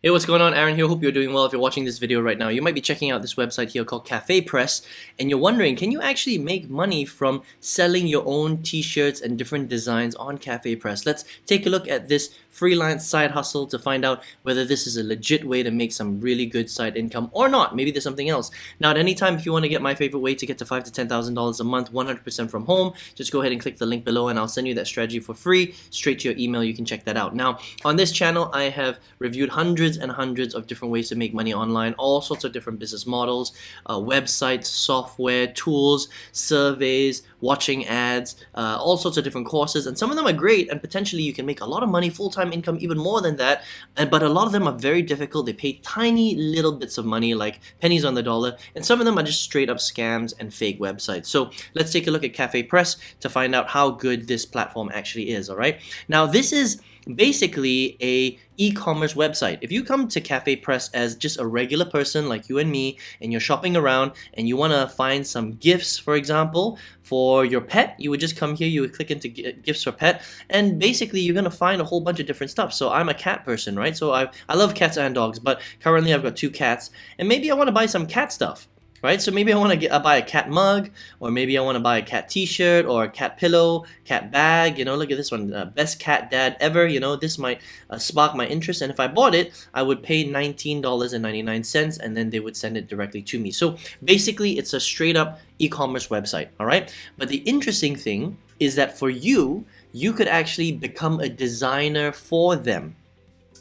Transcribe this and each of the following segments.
Hey, what's going on? Aaron here. Hope you're doing well. If you're watching this video right now, you might be checking out this website here called CafePress, and you're wondering, can you actually make money from selling your own t-shirts and different designs on CafePress? Let's take a look at this freelance side hustle to find out whether this is a legit way to make some really good side income or not. Maybe there's something else. Now, at any time, if you want to get my favorite way to get to $5,000 to $10,000 a month, 100% from home, just go ahead and click the link below, and I'll send you that strategy for free straight to your email. You can check that out. Now, on this channel, I have reviewed hundreds and hundreds of different ways to make money online, all sorts of different business models, websites, software, tools, surveys, watching ads, all sorts of different courses, and some of them are great, and potentially you can make a lot of money, full-time income, even more than that, but a lot of them are very difficult. They pay tiny little bits of money, like pennies on the dollar, and some of them are just straight up scams and fake websites. So let's take a look at CafePress to find out how good this platform actually is. All right, now this is basically a e-commerce website. If you come to CafePress as just a regular person like you and me, and you're shopping around and you want to find some gifts, for example, for your pet, you would just come here, you would click into gifts for pet, and basically you're going to find a whole bunch of different stuff. So I'm a cat person, right? So I love cats and dogs, but currently I've got 2 cats, and maybe I want to buy some cat stuff. Right? So maybe I want to buy a cat mug, or maybe I want to buy a cat t-shirt or a cat pillow, cat bag. You know, look at this one, best cat dad ever. You know, this might spark my interest, and if I bought it, I would pay $19.99, and then they would send it directly to me. So basically, it's a straight up e-commerce website, all right? But the interesting thing is that for you, you could actually become a designer for them.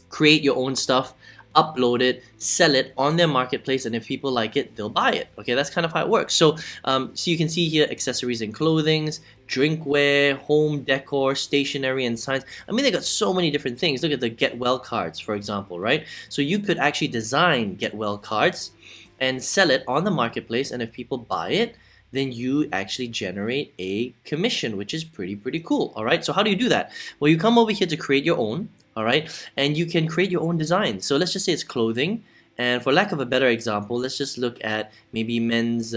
Create your own stuff, upload it, sell it on their marketplace, and if people like it, they'll buy it. Okay, that's kind of how it works. So you can see here accessories and clothings, drinkware, home decor, stationery, and signs. I mean, they got so many different things. Look at the get well cards, for example, right? So you could actually design get well cards and sell it on the marketplace, and if people buy it, then you actually generate a commission, which is pretty cool. All right, so how do you do that? Well, you come over here to create your own. All right, and you can create your own design. So let's just say it's clothing, and for lack of a better example, let's just look at maybe men's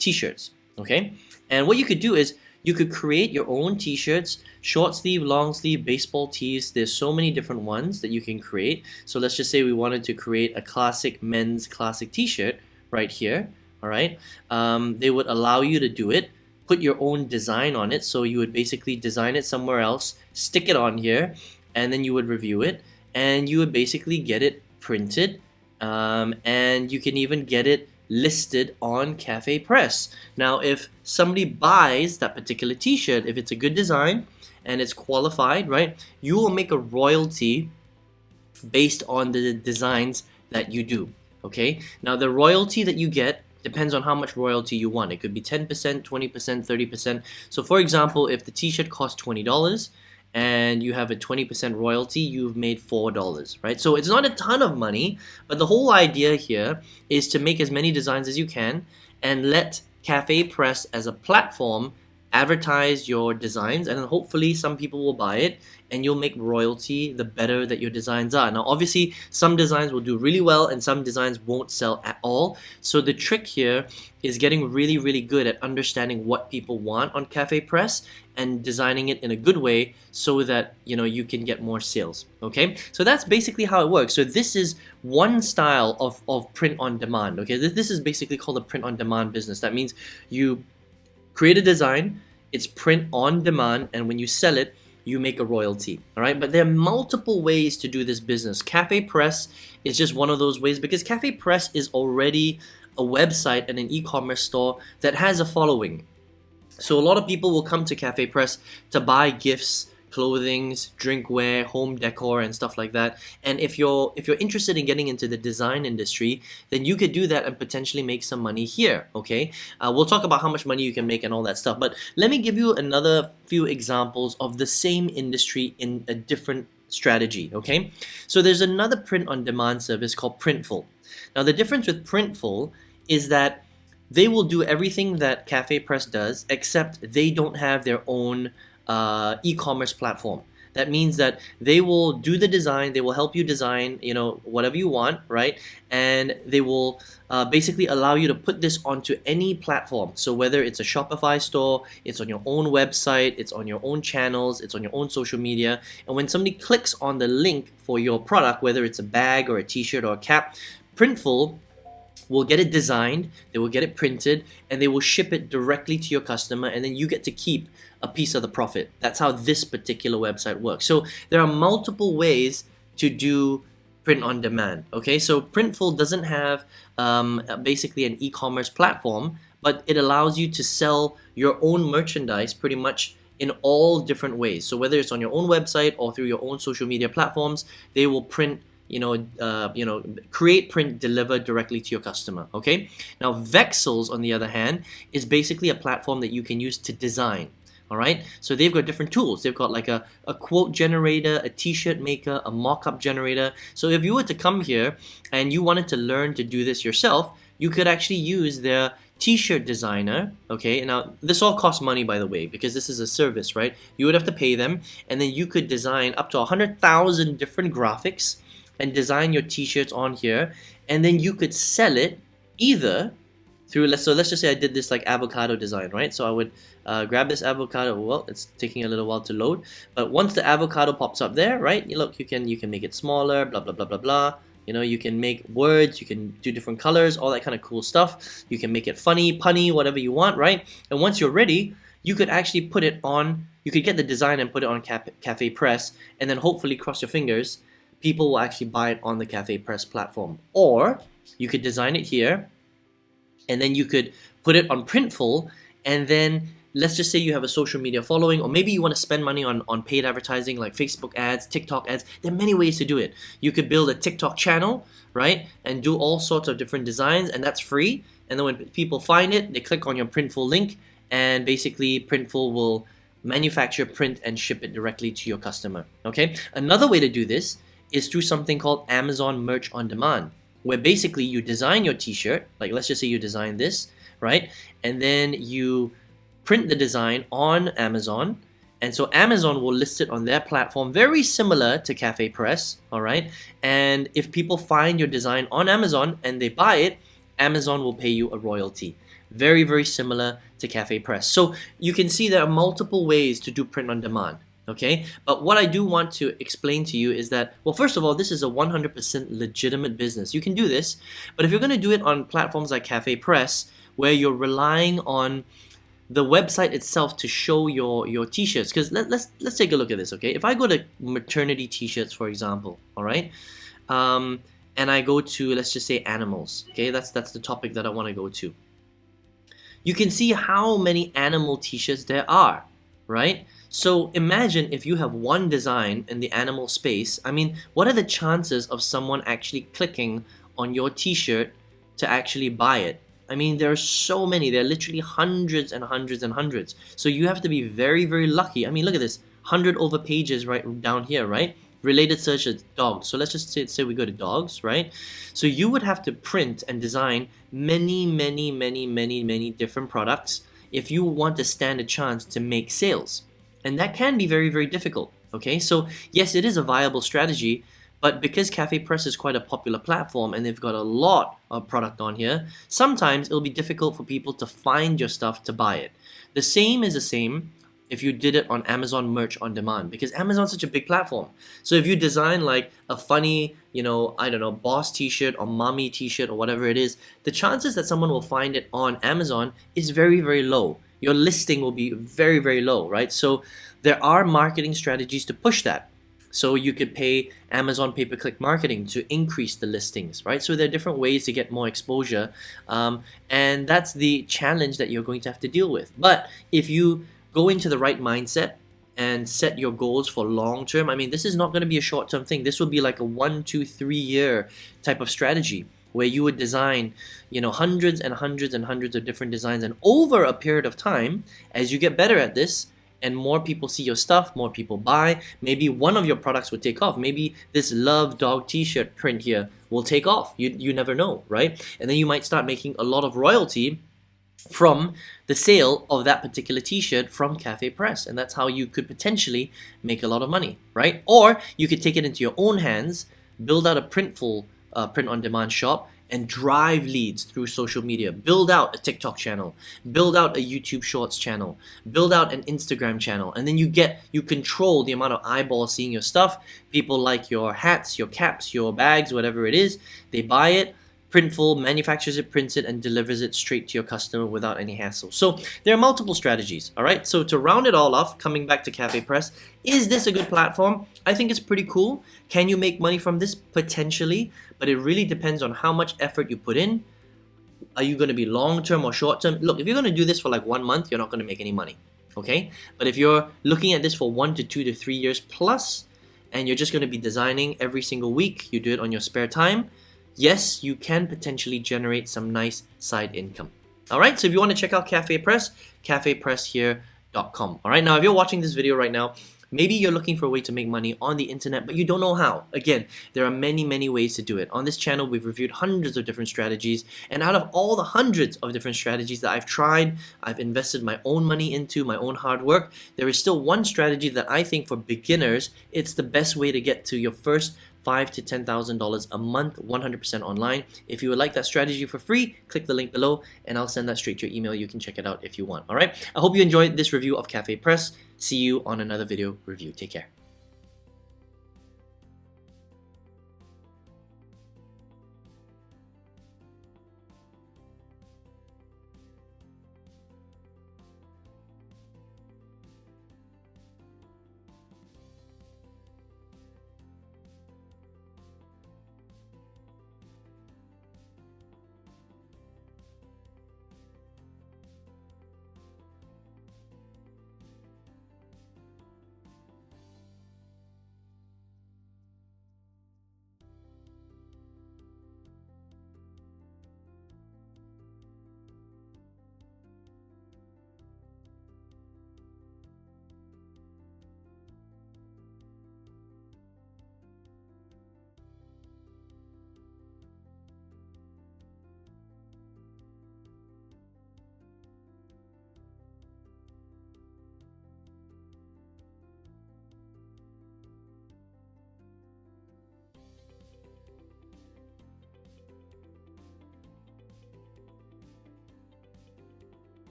t-shirts. Okay, and what you could do is you could create your own t-shirts, short sleeve, long sleeve, baseball tees. There's so many different ones that you can create. So let's just say we wanted to create a classic men's classic t-shirt right here. All right, they would allow you to do it, put your own design on it. So you would basically design it somewhere else, stick it on here, and then you would review it, and you would basically get it printed, and you can even get it listed on CafePress. Now, if somebody buys that particular t-shirt, if it's a good design and it's qualified, right, you will make a royalty based on the designs that you do. Okay, now the royalty that you get depends on how much royalty you want. It could be 10%, 20%, 30%. So for example, if the t-shirt costs $20 and you have a 20% royalty, you've made $4, right? So it's not a ton of money, but the whole idea here is to make as many designs as you can and let CafePress as a platform advertise your designs, and then hopefully some people will buy it, and you'll make royalty the better that your designs are. Now, obviously, some designs will do really well and some designs won't sell at all. So the trick here is getting really good at understanding what people want on CafePress and designing it in a good way so that you can get more sales. Okay, so that's basically how it works. So this is one style of print on demand. Okay, this is basically called a print on demand business. That means you create a design, it's print on demand, and when you sell it, you make a royalty. All right, but there are multiple ways to do this business. CafePress is just one of those ways, because CafePress is already a website and an e-commerce store that has a following. So a lot of people will come to CafePress to buy gifts, clothing, drinkware, home decor, and stuff like that. And if you're interested in getting into the design industry, then you could do that and potentially make some money here. Okay, we'll talk about how much money you can make and all that stuff, but let me give you another few examples of the same industry in a different strategy. Okay, so there's another print on demand service called Printful. Now, the difference with Printful is that they will do everything that CafePress does, except they don't have their own e-commerce platform. That means that they will do the design, they will help you design, whatever you want, right? And they will basically allow you to put this onto any platform. So whether it's a Shopify store, it's on your own website, it's on your own channels, it's on your own social media. And when somebody clicks on the link for your product, whether it's a bag or a t-shirt or a cap, Printful will get it designed, they will get it printed, and they will ship it directly to your customer, and then you get to keep a piece of the profit. That's how this particular website works. So there are multiple ways to do print on demand. Okay, so Printful doesn't have basically an e-commerce platform, but it allows you to sell your own merchandise pretty much in all different ways. So whether it's on your own website or through your own social media platforms, they will print, create, print, deliver directly to your customer. Okay, now Vexels, on the other hand, is basically a platform that you can use to design. All right, so they've got different tools. They've got like a quote generator, a t-shirt maker, a mock-up generator. So if you were to come here and you wanted to learn to do this yourself, you could actually use their t-shirt designer. Okay, now this all costs money, by the way, because this is a service, right? You would have to pay them, and then you could design up to 100,000 different graphics and design your t-shirts on here, and then you could sell it either through, let's just say I did this like avocado design, right? So I would grab this avocado. Well, it's taking a little while to load, but once the avocado pops up there, right? Look, you can make it smaller, blah blah blah blah blah. You can make words, you can do different colors, all that kind of cool stuff. You can make it funny, punny, whatever you want, right? And once you're ready, you could actually put it on. You could get the design and put it on CafePress, and then hopefully, cross your fingers, people will actually buy it on the CafePress platform. Or you could design it here, and then you could put it on Printful, and then let's just say you have a social media following, or maybe you want to spend money on paid advertising like Facebook ads, TikTok ads. There are many ways to do it. You could build a TikTok channel, right, and do all sorts of different designs, and that's free. And then when people find it, they click on your Printful link, and basically Printful will manufacture, print, and ship it directly to your customer. Okay, another way to do this is through something called Amazon Merch on Demand, where basically you design your t-shirt, like let's just say you design this, right? And then you print the design on Amazon, and so Amazon will list it on their platform, very similar to CafePress, all right? And if people find your design on Amazon and they buy it, Amazon will pay you a royalty. Very, very similar to CafePress. So you can see there are multiple ways to do print on demand. Okay, but what I do want to explain to you is that, well, first of all, this is a 100% legitimate business. You can do this, but if you're going to do it on platforms like CafePress, where you're relying on the website itself to show your t-shirts, because let's take a look at this. Okay, if I go to maternity t-shirts, for example, all right, and I go to, let's just say, animals. Okay, that's the topic that I want to go to. You can see how many animal t-shirts there are, right? So imagine if you have one design in the animal space. I mean, what are the chances of someone actually clicking on your t-shirt to actually buy it? I mean, there are so many. There are literally hundreds and hundreds and hundreds. So you have to be very, very lucky. I mean, look at this. 100 over pages right down here, right? Related search is dogs. So let's just say we go to dogs, right? So you would have to print and design many, many, many, many, many different products if you want to stand a chance to make sales. And that can be very, very difficult. Okay, so yes, it is a viable strategy, but because CafePress is quite a popular platform and they've got a lot of product on here, sometimes it'll be difficult for people to find your stuff to buy it. The same is the same if you did it on Amazon Merch on Demand, because Amazon's such a big platform. So if you design like a funny, I don't know, boss t-shirt or mommy t-shirt or whatever it is, the chances that someone will find it on Amazon is very, very low. Your listing will be very, very low, right? So there are marketing strategies to push that. So you could pay Amazon pay-per-click marketing to increase the listings, right? So there are different ways to get more exposure, and that's the challenge that you're going to have to deal with. But if you go into the right mindset and set your goals for long term, I mean, this is not going to be a short-term thing. This will be like a 1, 2, 3 year type of strategy, where you would design, hundreds and hundreds and hundreds of different designs, and over a period of time, as you get better at this and more people see your stuff, more people buy, maybe one of your products will take off. Maybe this Love Dog t-shirt print here will take off. You never know, right? And then you might start making a lot of royalty from the sale of that particular t-shirt from CafePress, and that's how you could potentially make a lot of money, right? Or you could take it into your own hands, build out a print on demand shop, and drive leads through social media. Build out a TikTok channel, build out a YouTube Shorts channel, build out an Instagram channel, and then you control the amount of eyeballs seeing your stuff. People like your hats, your caps, your bags, whatever it is, they buy it. Printful manufactures it, prints it, and delivers it straight to your customer without any hassle. So there are multiple strategies, all right? So to round it all off, coming back to CafePress, is this a good platform? I think it's pretty cool. Can you make money from this? Potentially, but it really depends on how much effort you put in. Are you going to be long-term or short-term? Look, if you're going to do this for like 1 month, you're not going to make any money, okay? But if you're looking at this for 1 to 2 to 3 years plus, and you're just going to be designing every single week, you do it on your spare time, yes, you can potentially generate some nice side income. All right, so if you want to check out CafePress, cafepresshere.com. All right, now if you're watching this video right now, maybe you're looking for a way to make money on the internet, but you don't know how. Again, there are many, many ways to do it. On this channel, we've reviewed hundreds of different strategies, and out of all the hundreds of different strategies that I've tried, I've invested my own money into, my own hard work, there is still one strategy that I think for beginners, it's the best way to get to your first $5,000 to $10,000 a month, 100% online. If you would like that strategy for free, click the link below and I'll send that straight to your email. You can check it out if you want. All right. I hope you enjoyed this review of CafePress. See you on another video review. Take care.